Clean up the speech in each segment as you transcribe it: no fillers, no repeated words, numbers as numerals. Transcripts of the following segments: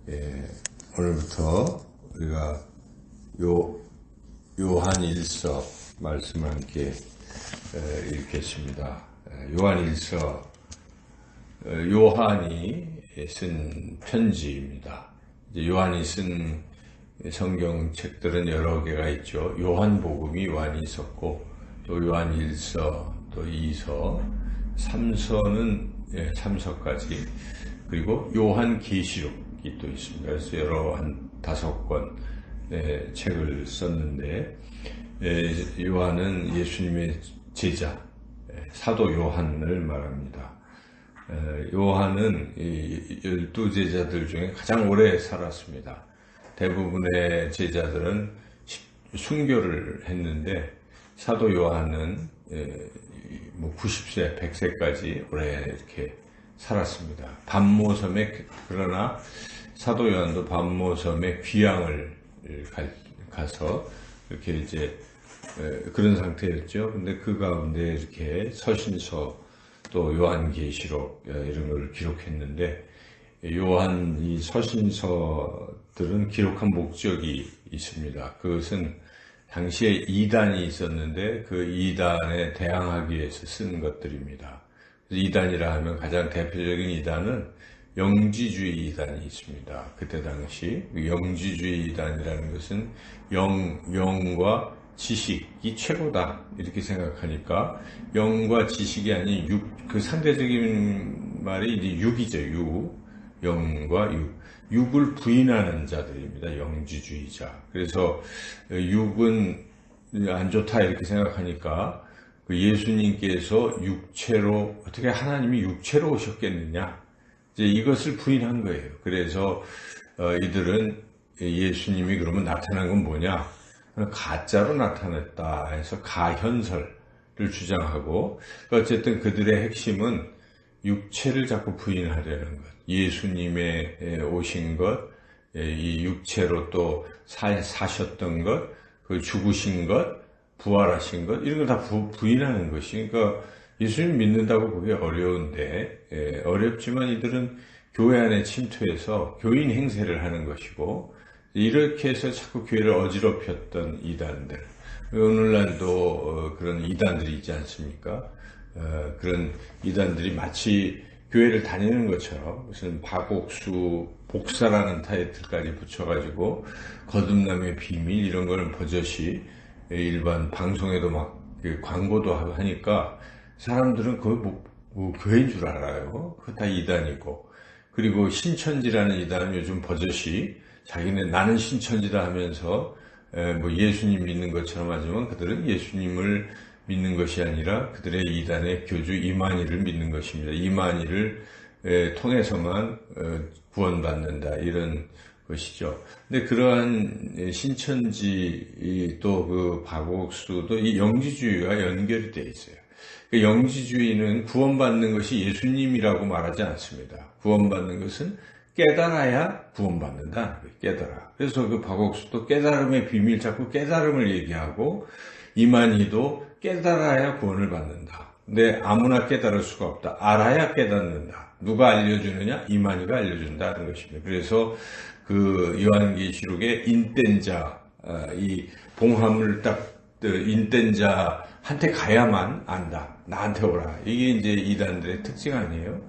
예, 오늘부터 우리가 요한 1서 말씀을 함께 읽겠습니다. 요한 1서, 요한이 쓴 편지입니다. 이제 요한이 쓴 성경책들은 여러 개가 있죠. 요한복음이 요한이 있었고, 또 요한 1서, 또 2서, 3서는 3서까지, 그리고 요한 계시록이 또 있습니다. 그래서 여러 한 5권 책을 썼는데, 요한은 예수님의 제자, 사도 요한을 말합니다. 요한은 12제자들 중에 가장 오래 살았습니다. 대부분의 제자들은 순교를 했는데, 사도 요한은 90세, 100세까지 오래 이렇게 살았습니다. 반모섬에, 그러나 사도 요한도 반모섬에 귀향을 가서 이렇게 이제 그런 상태였죠. 근데 그 가운데 이렇게 서신서, 또 요한계시록 이런 걸 기록했는데, 요한 이 서신서들은 기록한 목적이 있습니다. 그것은 당시에 이단이 있었는데 그 이단에 대항하기 위해서 쓴 것들입니다. 이단이라 하면 가장 대표적인 이단은 영지주의 이단이 있습니다. 그때 당시 영지주의 이단이라는 것은 영과 지식이 최고다 이렇게 생각하니까, 영과 지식이 아닌 그 상대적인 말이 이제 육이죠. 영과 육을 부인하는 자들입니다. 영지주의자. 그래서 육은 안 좋다 이렇게 생각하니까, 그 예수님께서 육체로, 어떻게 하나님이 육체로 오셨겠느냐, 이제 이것을 부인한 거예요. 그래서 이들은 예수님이 그러면 나타난 건 뭐냐, 가짜로 나타났다 해서 가현설을 주장하고, 어쨌든 그들의 핵심은 육체를 자꾸 부인하려는 것, 예수님의 오신 것, 이 육체로 또 사셨던 것, 그 죽으신 것, 부활하신 것, 이런 걸 다 부인하는 것이, 그러니까 예수님 믿는다고 보기 어려운데, 어렵지만 이들은 교회 안에 침투해서 교인 행세를 하는 것이고, 이렇게 해서 자꾸 교회를 어지럽혔던 이단들, 오늘날도 그런 이단들이 있지 않습니까? 그런 이단들이 마치 교회를 다니는 것처럼 무슨 박옥수 복사라는 타이틀까지 붙여가지고 거듭남의 비밀 이런 걸 버젓이 일반 방송에도 막 광고도 하니까 사람들은 그거 뭐 교회인 줄 알아요. 그거 다 이단이고. 그리고 신천지라는 이단은 요즘 버젓이 자기네 나는 신천지다 하면서 뭐 예수님 믿는 것처럼 하지만, 그들은 예수님을 믿는 것이 아니라 그들의 이단의 교주 이만희를 믿는 것입니다. 이만희를 통해서만 구원받는다, 이런 것이죠. 근데 그러한 신천지 또 그 박옥수도 이 영지주의와 연결이 되어 있어요. 그 영지주의는 구원받는 것이 예수님이라고 말하지 않습니다. 구원받는 것은 깨달아야 구원받는다. 깨달아. 그래서 그 박옥수도 깨달음의 비밀, 자꾸 깨달음을 얘기하고, 이만희도 깨달아야 구원을 받는다. 근데 아무나 깨달을 수가 없다. 알아야 깨닫는다. 누가 알려주느냐? 이만희가 알려준다는 것입니다. 그래서 그 요한계시록의 인된 자, 이 봉함을 딱 인된 자한테 가야만 안다. 나한테 오라. 이게 이제 이단들의 특징 아니에요?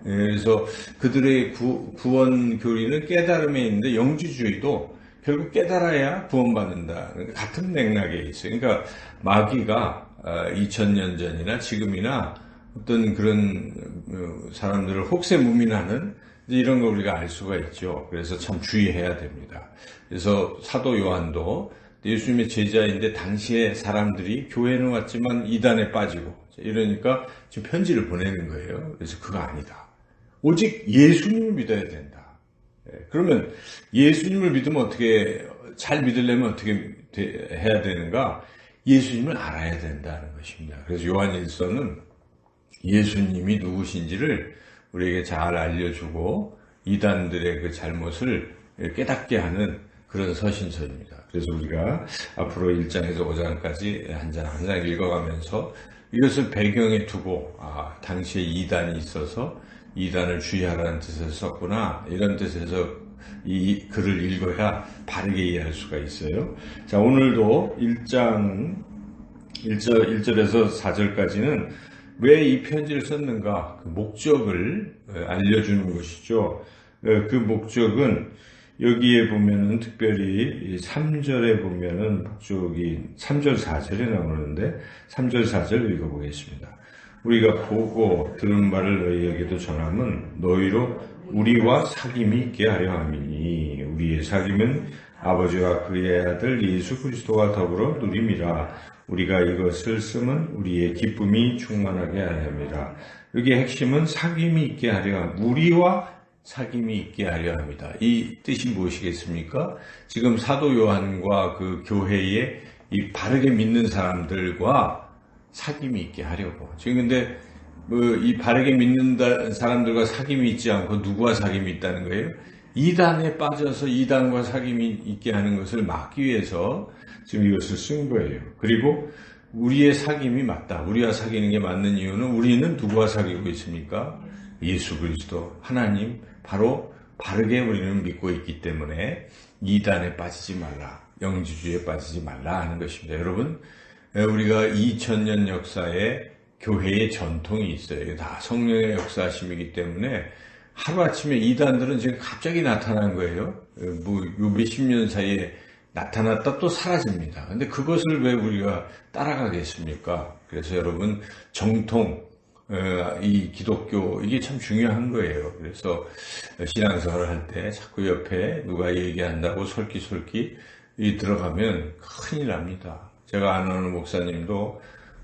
그래서 그들의 구원 교리는 깨달음에 있는데, 영지주의도 결국 깨달아야 구원받는다. 같은 맥락에 있어요. 그러니까 마귀가 2000년 전이나 지금이나 어떤 그런 사람들을 혹세무민하는 이런 걸 우리가 알 수가 있죠. 그래서 참 주의해야 됩니다. 그래서 사도 요한도 예수님의 제자인데 당시에 사람들이 교회는 왔지만 이단에 빠지고 이러니까 지금 편지를 보내는 거예요. 그래서 그거 아니다. 오직 예수님을 믿어야 된다. 그러면 예수님을 믿으면 어떻게, 잘 믿으려면 어떻게 해야 되는가? 예수님을 알아야 된다는 것입니다. 그래서 요한일서는 예수님이 누구신지를 우리에게 잘 알려주고 이단들의 그 잘못을 깨닫게 하는 그런 서신서입니다. 그래서 우리가 앞으로 1장에서 5장까지 한 장 한 장 읽어가면서 이것을 배경에 두고, 당시에 이단이 있어서 이단을 주의하라는 뜻에서 썼구나, 이런 뜻에서 이 글을 읽어야 바르게 이해할 수가 있어요. 자, 오늘도 1장 1절에서 4절까지는 왜 이 편지를 썼는가, 그 목적을 알려주는 것이죠. 그 목적은 여기에 보면은 특별히 3절에 보면은 목적이 3절 4절에 나오는데 3절 4절 읽어보겠습니다. 우리가 보고 들은 바를 너희에게도 전함은 너희로 우리와 사귐이 있게 하려 함이니 우리의 사귐은 아버지와 그의 아들 예수 그리스도와 더불어 누림이라. 우리가 이것을 쓰면 우리의 기쁨이 충만하게 하려 함이라. 여기의 핵심은 사귐이 있게 하려 함, 우리와 사귐이 있게 하려 합니다. 이 뜻이 무엇이겠습니까? 지금 사도 요한과 그 교회에 이 바르게 믿는 사람들과 사귐이 있게 하려고. 지금 근데 이 바르게 믿는 사람들과 사귐이 있지 않고 누구와 사귐이 있다는 거예요? 이단에 빠져서 이단과 사귐이 있게 하는 것을 막기 위해서 지금 이것을 쓴 거예요. 그리고 우리의 사귐이 맞다. 우리와 사귀는 게 맞는 이유는 우리는 누구와 사귀고 있습니까? 예수 그리스도, 하나님, 바로 바르게 우리는 믿고 있기 때문에 이단에 빠지지 말라, 영지주의에 빠지지 말라 하는 것입니다. 여러분, 우리가 2000년 역사에 교회의 전통이 있어요. 이게 다 성령의 역사심이기 때문에 하루아침에 이단들은 지금 갑자기 나타난 거예요. 요 몇십 년 사이에 나타났다 또 사라집니다. 근데 그것을 왜 우리가 따라가겠습니까? 그래서 여러분, 정통, 이 기독교, 이게 참 중요한 거예요. 그래서 신앙생활을 할 때 자꾸 옆에 누가 얘기한다고 솔깃솔깃 들어가면 큰일 납니다. 제가 아는 목사님도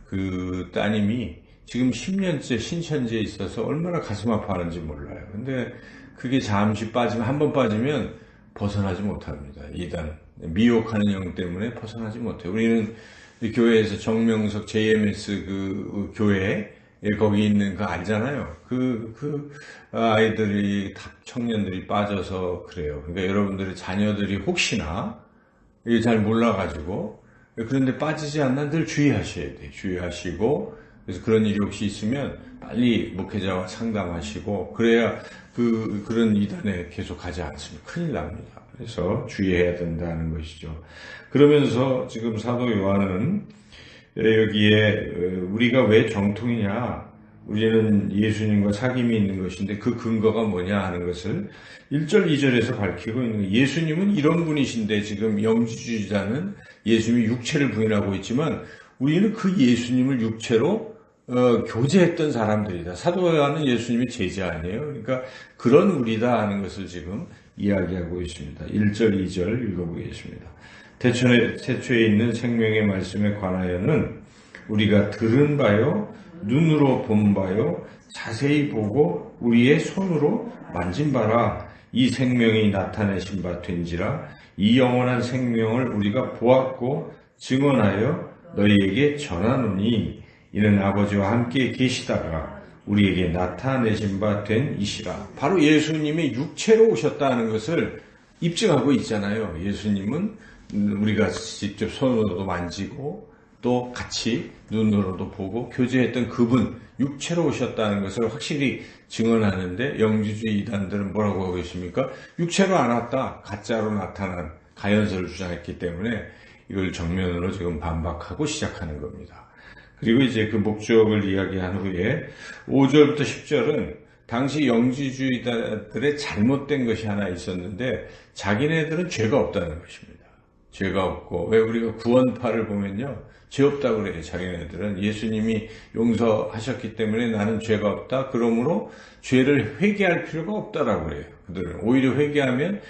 그 따님이 지금 10년째 신천지에 있어서 얼마나 가슴 아파하는지 몰라요. 근데 그게 잠시 빠지면, 한번 빠지면 벗어나지 못합니다. 이단, 미혹하는 영 때문에 벗어나지 못해요. 우리는 교회에서 정명석 JMS 그 교회, 거기 있는 그 알잖아요. 아이들이, 청년들이 빠져서 그래요. 그러니까 여러분들의 자녀들이 혹시나 이게 잘 몰라가지고, 그런데 빠지지 않나 늘 주의하셔야 돼요. 주의하시고, 그래서 그런 일이 혹시 있으면 빨리 목회자와 상담하시고, 그래야 그런 이단에 계속 가지 않으면 큰일 납니다. 그래서 주의해야 된다는 것이죠. 그러면서 지금 사도 요한은 여기에 우리가 왜 정통이냐, 우리는 예수님과 사귐이 있는 것인데 그 근거가 뭐냐 하는 것을 1절 2절에서 밝히고 있는 거예요. 예수님은 이런 분이신데 지금 영지주의자는 예수님이 육체를 부인하고 있지만 우리는 그 예수님을 육체로 교제했던 사람들이다. 사도 요한은 예수님의 제자 아니에요. 그러니까 그런 우리다 하는 것을 지금 이야기하고 있습니다. 1절 2절 읽어보겠습니다. 태초에 있는 생명의 말씀에 관하여는 우리가 들은 바요, 눈으로 본 바요, 자세히 보고 우리의 손으로 만진 바라. 이 생명이 나타내신 바 된지라. 이 영원한 생명을 우리가 보았고 증언하여 너희에게 전하노니 이는 아버지와 함께 계시다가 우리에게 나타내신 바 된 이시라. 바로 예수님이 육체로 오셨다는 것을 입증하고 있잖아요. 예수님은 우리가 직접 손으로도 만지고 또 같이 눈으로도 보고 교제했던 그분, 육체로 오셨다는 것을 확실히 증언하는데 영지주의 이단들은 뭐라고 하고 있습니까? 육체로 안 왔다, 가짜로 나타난 가연설을 주장했기 때문에 이걸 정면으로 지금 반박하고 시작하는 겁니다. 그리고 이제 그 목적을 이야기한 후에 5절부터 10절은 당시 영지주의자들의 잘못된 것이 하나 있었는데 자기네들은 죄가 없다는 것입니다. 죄가 없고, 왜 우리가 구원파를 보면요, 죄 없다고 그래요. 자기네들은 예수님이 용서하셨기 때문에 나는 죄가 없다, 그러므로 죄를 회개할 필요가 없다라고 그래요. 그들은 오히려 회개하면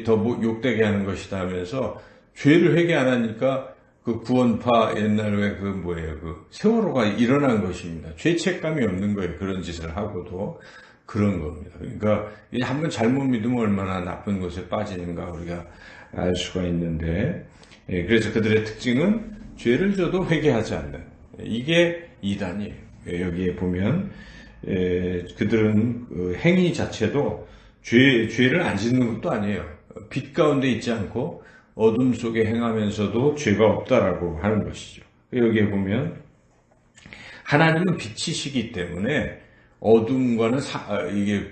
더 욕되게 하는 것이다 하면서 죄를 회개 안 하니까 그 구원파 옛날 왜 그 세월호가 일어난 것입니다. 죄책감이 없는 거예요. 그런 짓을 하고도 그런 겁니다. 그러니까 한번 잘못 믿으면 얼마나 나쁜 곳에 빠지는가 우리가 알 수가 있는데, 그래서 그들의 특징은 죄를 져도 회개하지 않는, 이게 이단이에요. 여기에 보면 그들은 그 행위 자체도 죄를 안 짓는 것도 아니에요. 빛 가운데 있지 않고 어둠 속에 행하면서도 죄가 없다라고 하는 것이죠. 여기에 보면 하나님은 빛이시기 때문에 어둠과는 이게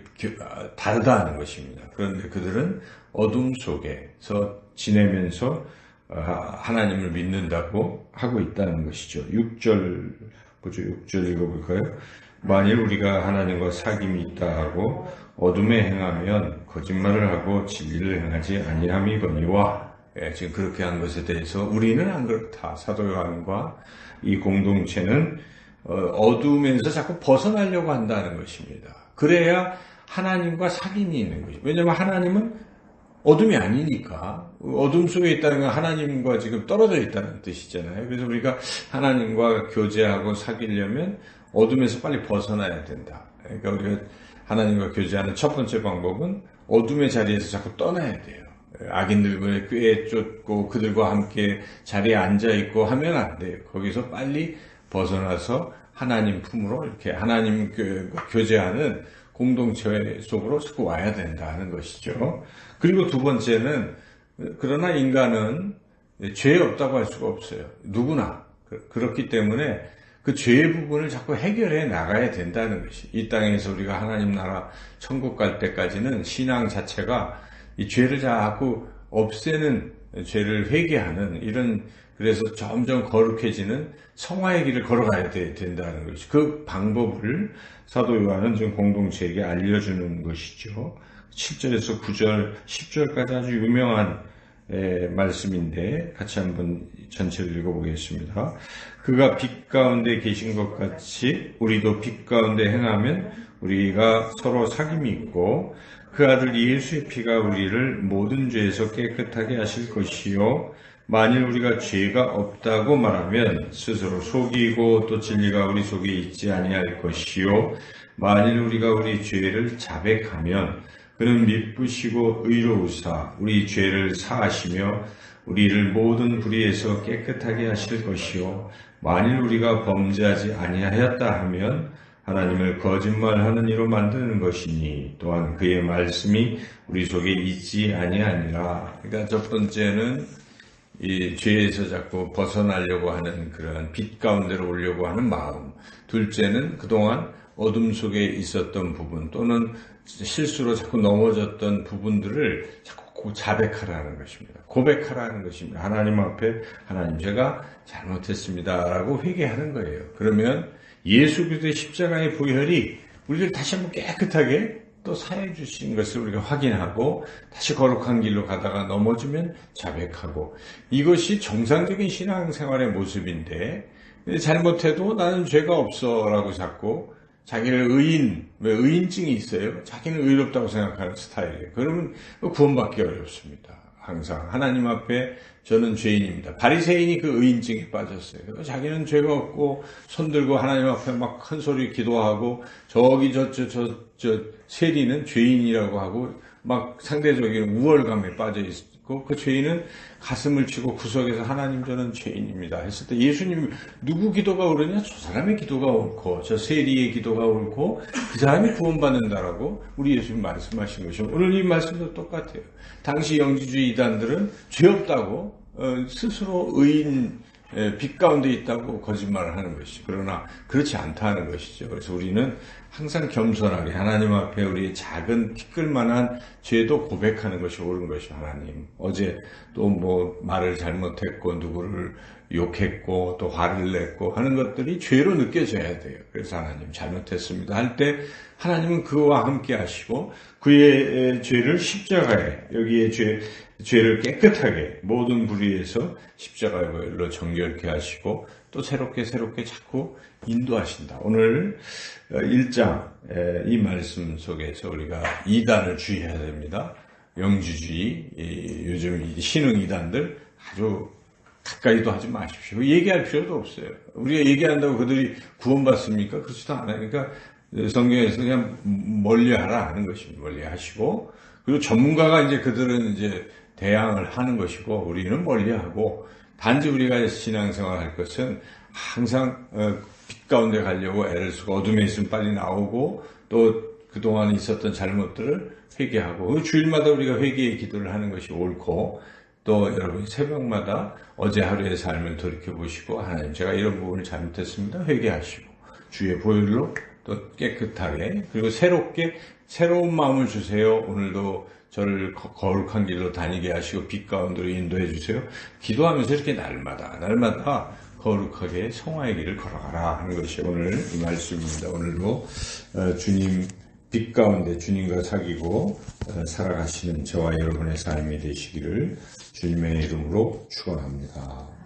다르다는 것입니다. 그런데 그들은 어둠 속에서 지내면서 하나님을 믿는다고 하고 있다는 것이죠. 6절 보죠. 6절 읽어볼까요? 만일 우리가 하나님과 사귐이 있다 하고 어둠에 행하면 거짓말을 하고 진리를 행하지 아니함이거니와, 지금 그렇게 한 것에 대해서 우리는 안 그렇다. 사도 요한과 이 공동체는 어둠에서 자꾸 벗어나려고 한다는 것입니다. 그래야 하나님과 사귐이 있는 것이죠. 왜냐하면 하나님은 어둠이 아니니까. 어둠 속에 있다는 건 하나님과 지금 떨어져 있다는 뜻이잖아요. 그래서 우리가 하나님과 교제하고 사귀려면 어둠에서 빨리 벗어나야 된다. 그러니까 우리가 하나님과 교제하는 첫 번째 방법은 어둠의 자리에서 자꾸 떠나야 돼요. 악인들과 꾀에 쫓고 그들과 함께 자리에 앉아있고 하면 안 돼요. 거기서 빨리 벗어나서 하나님 품으로 이렇게 하나님 교제하는 공동체 속으로 자꾸 와야 된다는 것이죠. 그리고 두 번째는, 그러나 인간은 죄 없다고 할 수가 없어요. 누구나. 그렇기 때문에 그 죄의 부분을 자꾸 해결해 나가야 된다는 것이. 이 땅에서 우리가 하나님 나라 천국 갈 때까지는 신앙 자체가 이 죄를 자꾸 없애는, 죄를 회개하는 이런, 그래서 점점 거룩해지는 성화의 길을 걸어가야 된다는 것이. 그 방법을 사도 요한은 지금 공동체에게 알려주는 것이죠. 7절에서 9절, 10절까지 아주 유명한 말씀인데 같이 한번 전체를 읽어보겠습니다. 그가 빛 가운데 계신 것 같이 우리도 빛 가운데 행하면 우리가 서로 사귐이 있고 그 아들 예수의 피가 우리를 모든 죄에서 깨끗하게 하실 것이요, 만일 우리가 죄가 없다고 말하면 스스로 속이고 또 진리가 우리 속에 있지 아니할 것이요, 만일 우리가 우리 죄를 자백하면 그는 미쁘시고 의로우사 우리 죄를 사하시며 우리를 모든 불의에서 깨끗하게 하실 것이요, 만일 우리가 범죄하지 아니하였다 하면 하나님을 거짓말하는 이로 만드는 것이니 또한 그의 말씀이 우리 속에 있지 아니하니라. 그러니까 첫 번째는 이 죄에서 자꾸 벗어나려고 하는 그런 빛 가운데로 오려고 하는 마음. 둘째는 그동안 어둠 속에 있었던 부분 또는 실수로 자꾸 넘어졌던 부분들을 자꾸 자백하라는 것입니다. 고백하라는 것입니다. 하나님 앞에 하나님 제가 잘못했습니다 라고 회개하는 거예요. 그러면 예수 그리스도의 십자가의 보혈이 우리를 다시 한번 깨끗하게 또 사해 주신 것을 우리가 확인하고 다시 거룩한 길로 가다가 넘어지면 자백하고, 이것이 정상적인 신앙생활의 모습인데 잘못해도 나는 죄가 없어 라고 자꾸 자기를 왜 의인증이 있어요? 자기는 의롭다고 생각하는 스타일이에요. 그러면 구원받기 어렵습니다. 항상 하나님 앞에 저는 죄인입니다. 바리새인이 그 의인증에 빠졌어요. 자기는 죄가 없고 손들고 하나님 앞에 막 큰 소리 기도하고 저기 저 세리는 죄인이라고 하고 막 상대적인 우월감에 빠져 있고, 그 죄인은 가슴을 치고 구석에서 하나님 저는 죄인입니다 했을 때 예수님 누구 기도가 옳으냐? 저 사람의 기도가 옳고 저 세리의 기도가 옳고 그 사람이 구원받는다라고 우리 예수님 말씀하신 것이죠. 오늘 이 말씀도 똑같아요. 당시 영지주의 이단들은 죄 없다고 스스로 의인 빛 가운데 있다고 거짓말을 하는 것이죠. 그러나 그렇지 않다는 것이죠. 그래서 우리는 항상 겸손하게 하나님 앞에 우리의 작은 티끌만한 죄도 고백하는 것이 옳은 것이죠. 하나님, 어제 또 뭐 말을 잘못했고 누구를 욕했고 또 화를 냈고 하는 것들이 죄로 느껴져야 돼요. 그래서 하나님 잘못했습니다 할 때 하나님은 그와 함께 하시고 그의 죄를 십자가에, 여기에 죄를 깨끗하게 모든 불의에서 십자가로 정결케 하시고 또 새롭게 자꾸 인도하신다. 오늘 1장 이 말씀 속에서 우리가 이단을 주의해야 됩니다. 영주주의, 요즘 신흥 이단들 아주 가까이도 하지 마십시오. 얘기할 필요도 없어요. 우리가 얘기한다고 그들이 구원받습니까? 그렇지도 않아요. 그러니까 성경에서 그냥 멀리하라 하는 것입니다. 멀리하시고, 그리고 전문가가 이제 그들은 이제 대항을 하는 것이고 우리는 멀리하고, 단지 우리가 신앙생활 할 것은 항상 빛 가운데 가려고 애를 쓰고 어둠에 있으면 빨리 나오고 또 그동안 있었던 잘못들을 회개하고, 주일마다 우리가 회개의 기도를 하는 것이 옳고, 또 여러분 새벽마다 어제 하루의 삶을 돌이켜보시고 하나님 제가 이런 부분을 잘못했습니다 회개하시고 주의 보혈로 또 또 깨끗하게, 그리고 새롭게 새로운 마음을 주세요. 오늘도 저를 거룩한 길로 다니게 하시고 빛 가운데로 인도해 주세요. 기도하면서 이렇게 날마다 거룩하게 성화의 길을 걸어가라 하는 것이 오늘 이 말씀입니다. 오늘도 주님 빛 가운데 주님과 사귀고 살아가시는 저와 여러분의 삶이 되시기를 주님의 이름으로 축원합니다.